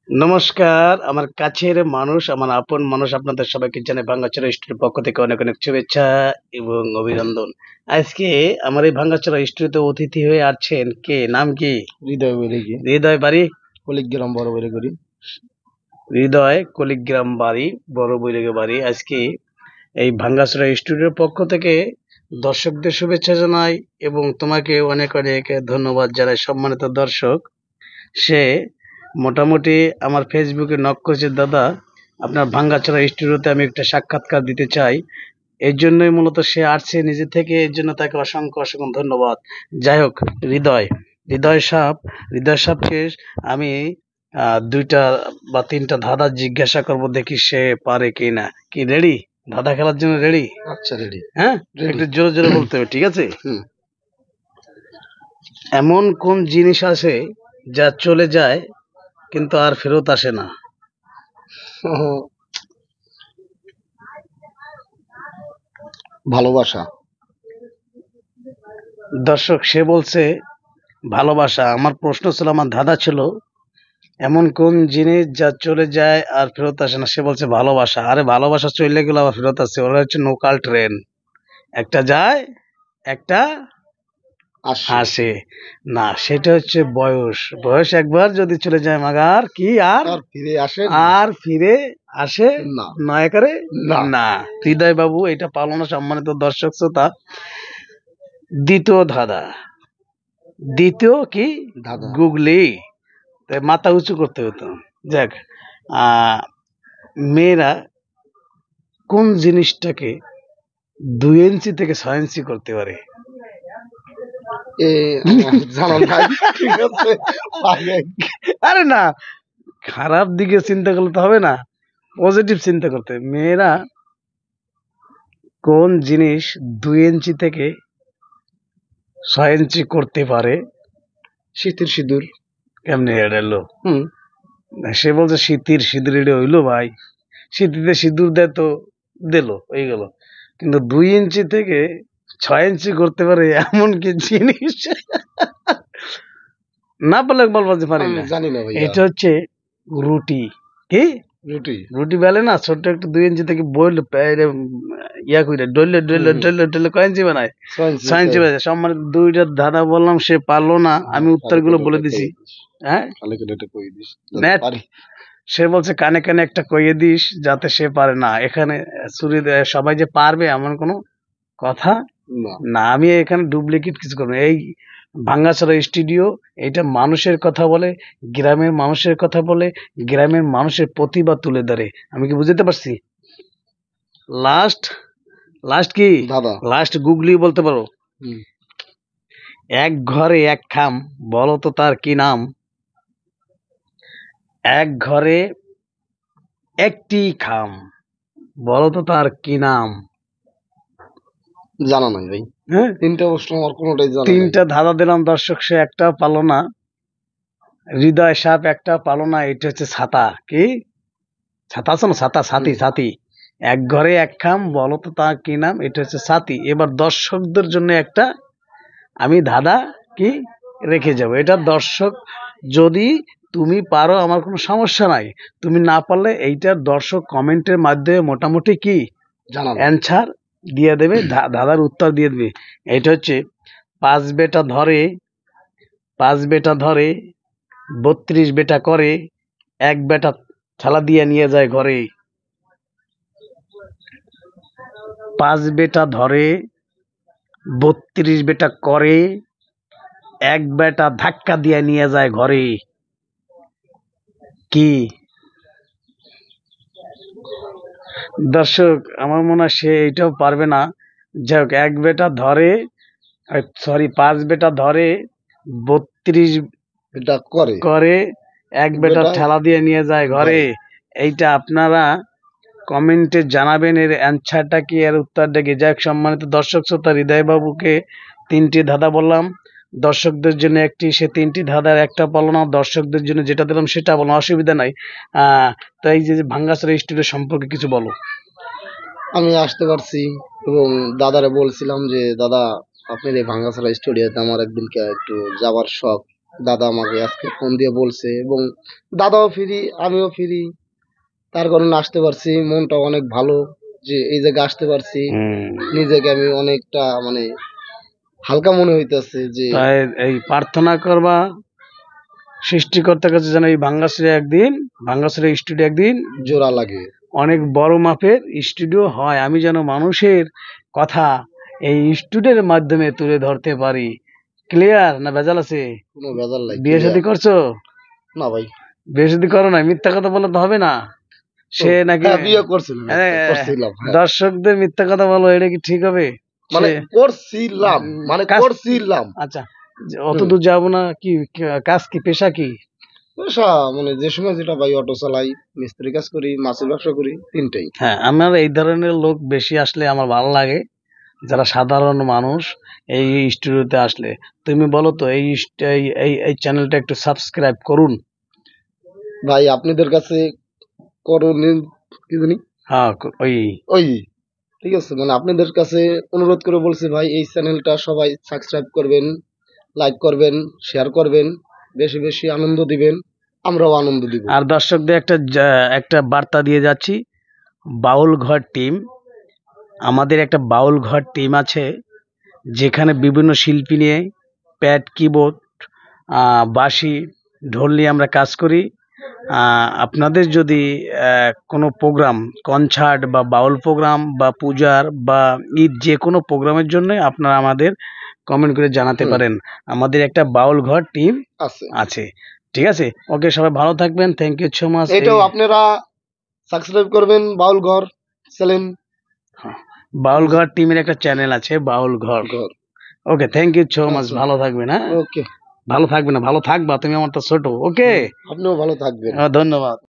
নমস্কার, আমার কাছের মানুষ, আমার আপন মানুষ আপনাদের সবাইকে জানাই ভাঙ্গাচোরা স্টুডিওর পক্ষ থেকে অনেক অনেক শুভেচ্ছা এবং অভিনন্দন। আজকে আমার এই ভাঙ্গাচোরা স্টুডিওতে অতিথি হয়ে আসছেন কে? নাম কি? হৃদয় বলে কি হৃদয়, বাড়ি পলিগ্রাম বড় বলে করি। হৃদয়, কলিগ্রাম বাড়ি, বড় বৈরাগী বাড়ি। আজকে এই ভাঙ্গাচোরা স্টুডিওর পক্ষ থেকে দর্শকদের শুভেচ্ছা জানাই এবং তোমাকে অনেক অনেক ধন্যবাদ জানাই। সম্মানিত দর্শক, সে মোটামুটি আমার ফেসবুকে নক করেছে, দাদা আপনার ভাঙ্গাচোরা স্টুডিওতে আমি একটা সাক্ষাৎকার দিতে চাই। এর জন্যই মূলত সে আসছে নিজে থেকে, এর জন্য তাকে অসংখ্য অসংখ্য ধন্যবাদ। যাই হোক, হৃদয় হৃদয় সাহকে আমি দুইটা বা তিনটা ধাঁধা জিজ্ঞাসা করব, দেখি সে পারে কি না। কি রেডি? ধাঁধা খেলার জন্য রেডি? আচ্ছা, রেডি। হ্যাঁ, একটু জোরে জোরে বলতে হবে, ঠিক আছে? এমন কোন জিনিস আছে যা চলে যায় কিন্তু আর ফেরত আসে না? ভালোবাসা। দর্শক, সে বলছে ভালোবাসা। আমার প্রশ্ন ছিল, আমার ধাঁধা ছিল এমন কোন জিনিস যা চলে যায় আর ফেরত আসে না। সে বলছে ভালোবাসা। আরে ভালোবাসা চলে গেলে আবার ফেরত আসে, ওরা হচ্ছে লোকাল ট্রেন, একটা যায় একটা আসে না। সেটা হচ্ছে বয়স। বয়স একবার যদি চলে যায় মাগার কি আর ফিরে আসে আর ফিরে আসে না। নয় করে না। না। হৃদয় বাবু এটা পালন। সম্মানিত দর্শক শ্রোতা, দ্বিতীয় ধাঁধা। দ্বিতীয় কি ধাঁধা। গুগলি, তাই মাথা উঁচু করতে হতো। যাক, মেয়েরা কোন জিনিসটাকে 2 ইঞ্চি থেকে 6 ইঞ্চি করতে পারে? জানা নাই। ঠিক আছে, আরে না, খারাপ দিকে চিন্তা করলে তো হবে না, পজিটিভ চিন্তা করতে হবে। মেয়েরা কোন জিনিস 2 ইঞ্চি থেকে 6 ইঞ্চি করতে পারে? শীতের সিঁদুর। কেমনে এড়ালো? সে বলছে শীতের সিঁদুর। এটা হইলো ভাই? শীতিতে সিঁদুর দেয় তো দিল, হয়ে গেল। কিন্তু 2 ইঞ্চি থেকে 6 ইঞ্চি করতে পারে এমন কি জিনিস? না বলে বলবো যে পারি না। জানি না ভাইয়া। এটা হচ্ছে রুটি। কি রুটি? রুটি বেলে না, ছোট্ট একটু 2 ইঞ্চি থেকে বইলে ইয়া করে ডলে ডলে ডলে ডলে কয় ইঞ্চি বানায়? 6 ইঞ্চি বানায়। সম্মানিত দুইটা ধাঁধা বললাম, সে পারলো না। আমি উত্তরগুলো বলে দিছি। হ্যাঁ, সে বলছে কানে কানে একটা কইয়ে দিস যাতে সে পারে না। এখানে চুরি সবাই যে পারবে এমন কোনো কথা না। আমি এখানে ডুপ্লিকেট কিছু করবো। এই ভাঙ্গাচোরা স্টুডিও, এটা মানুষের কথা বলে, গ্রামের মানুষের কথা বলে, গ্রামের মানুষের প্রতিভা তুলে ধরে। আমি কি বুঝতে পারছি? লাস্ট লাস্ট কি দাদা? লাস্ট গুগলি বলতে পারো? এক ঘরে এক খাম, বলো তো তার কি নাম? এক ঘরে একটি খাম, বলো তো তার কি নাম? জানা নাই ভাই। হ্যাঁ, তিনটা প্রশ্ন আমার কোনোটাই জানা নাই। তিনটা ধাঁধা দিলাম দর্শক, সে একটা পালো না। হৃদয় সাপ একটা পালো না। এটা হচ্ছে ছাতা। কি ছাতা আছে না? ছাতা, ছাতি, ছাতি। এক ঘরে এক খাম, বলো তো তার কি নাম? এটা হচ্ছে ছাতি। এবার দর্শকদের জন্য একটা আমি ধাঁধা কি রেখে যাব। এটা দর্শক, যদি তুমি পারো আমার কোনো সমস্যা নাই, তুমি না পারলে এইটার দর্শক কমেন্টের মাধ্যমে মোটামুটি কি অ্যান্সার দিয়ে দেবে, ধাঁধার উত্তর দিয়ে দেবে। এটা হচ্ছে 5 বেটা ধরে, 5 বেটা ধরে, 32 বেটা করে, এক বেটা ঠেলা দিয়ে নিয়ে যায় ঘরে। 5 বেটা ধরে, 32 বেটা করে, এক বেটা ধাক্কা দিয়ে নিয়ে যায় ঘরে। কি? দর্শক, আমার মনে হয় সে এটাও পারবে না। যাই হোক, এক বেটা ধরে, সরি 5 বেটা ধরে, 32 এটা করে, এক বেটা ঠেলা দিয়ে নিয়ে যায় ঘরে। এইটা আপনারা কমেন্টে জানাবেন এর অ্যান্সারটা কি, এর উত্তরটা কি। যাই হোক, সম্মানিত দর্শক শ্রোতা, হৃদয় বাবুকে 3টি ধাঁধা বললাম, দর্শকদের জন্য একটি। সে 3টি ধাঁধার একটা বলো না, দর্শকদের জন্য যেটা দিলাম সেটা বলো, অসুবিধা নাই। তাই এই যে ভাঙ্গাচোরা স্টুডিও সম্পর্কে কিছু বলো। আমি আসতে পারছি এবং দাদারে বলছিলাম যে দাদা আপনার এই ভাঙ্গাচোরা স্টুডিওতে আমার একদিনকে একটু যাওয়ার শখ, দাদা আমাকে আজকে ফোন দিয়ে বলছে, এবং দাদাও ফ্রি, আমিও ফ্রি, তার কারণে আসতে পারছি। মনটা অনেক ভালো যে এই জায়গায় আসতে পারছি। নিজেকে আমি অনেকটা মানে হালকা মনে হইতেছে যে তাই এই প্রার্থনা করবা সৃষ্টিকর্তার কাছে যেন এই ভাঙ্গাসুরে স্টুডিও একদিন জোড়া লাগে। অনেক বড় মাপের স্টুডিও হয়, আমি যেন মানুষের কথা এই স্টুডিওর মাধ্যমে তুলে ধরতে পারি। ক্লিয়ার না ভেজাল আছে? কোনো ভেজাল নাই। বিয়ে শাদী করছো? না ভাই, বিয়ে শাদী করো না, মিথ্যা কথা বললে তো হবে না। সে নাকি হ্যাঁ, বিয়ে করছিলাম, করছিলাম, হ্যাঁ। দর্শকদের মিথ্যা কথা বলো, এটা কি ঠিক হবে? মানে করছিলাম, মানে করছিলাম। আচ্ছা, অতদূর যাবো না। কি কাজ, কি পেশা কি? পেশা মানে যে সময় যেটা ভাই, অটো চালাই, মিস্ত্রি কাজ করি, মাছের ব্যবসা করি, তিনটাই। হ্যাঁ, আমার এই ধরনের লোক বেশি আসলে আমার ভালো লাগে, যারা সাধারণ মানুষ এই স্টুডিওতে আসলে। তুমি বলো তো এই এই চ্যানেলটা একটু সাবস্ক্রাইব করুন ভাই আপনাদের কাছে করুন, কি জানি, হ্যাঁ ওই ঠিক আছে, মানে আপনাদের কাছে অনুরোধ করে বলছি ভাই, এই চ্যানেলটা সবাই সাবস্ক্রাইব করবেন, লাইক করবেন, শেয়ার করবেন, বেশি বেশি আনন্দ দিবেন, আমরাও আনন্দ দিব। আর দর্শকদের একটা বার্তা দিয়ে যাচ্ছি, বাউল ঘর টিম, আমাদের একটা বাউল ঘর টিম আছে, যেখানে বিভিন্ন শিল্পী নিয়ে প্যাড, কিবোর্ড, বাঁশি, ঢোল নিয়ে আমরা কাজ করি। আপনাদের যদি কোনো প্রোগ্রাম, কনসার্ট বা বাউল প্রোগ্রাম বা পূজার বা ঈদ, যে কোনো প্রোগ্রামের জন্য আপনারা আমাদের কমেন্ট করে জানাতে পারেন। আমাদের একটা বাউল ঘর টিম আছে। ঠিক আছে, ওকে, সবাই ভালো থাকবেন, থ্যাংক ইউ সো মাচ। এটাও আপনারা সাবস্ক্রাইব করবেন, বাউল ঘর চ্যানেল। বাউল ঘর টিমের একটা চ্যানেল আছে, বাউল ঘর। ওকে, থ্যাংক ইউ সো মাচ, ভালো থাকবেন। হ্যাঁ, ওকে, ভালো থাকবে না, ভালো থাকবা, তুমি আমার তো ছোট। ওকে, আপনিও ভালো থাকবেন। ধন্যবাদ।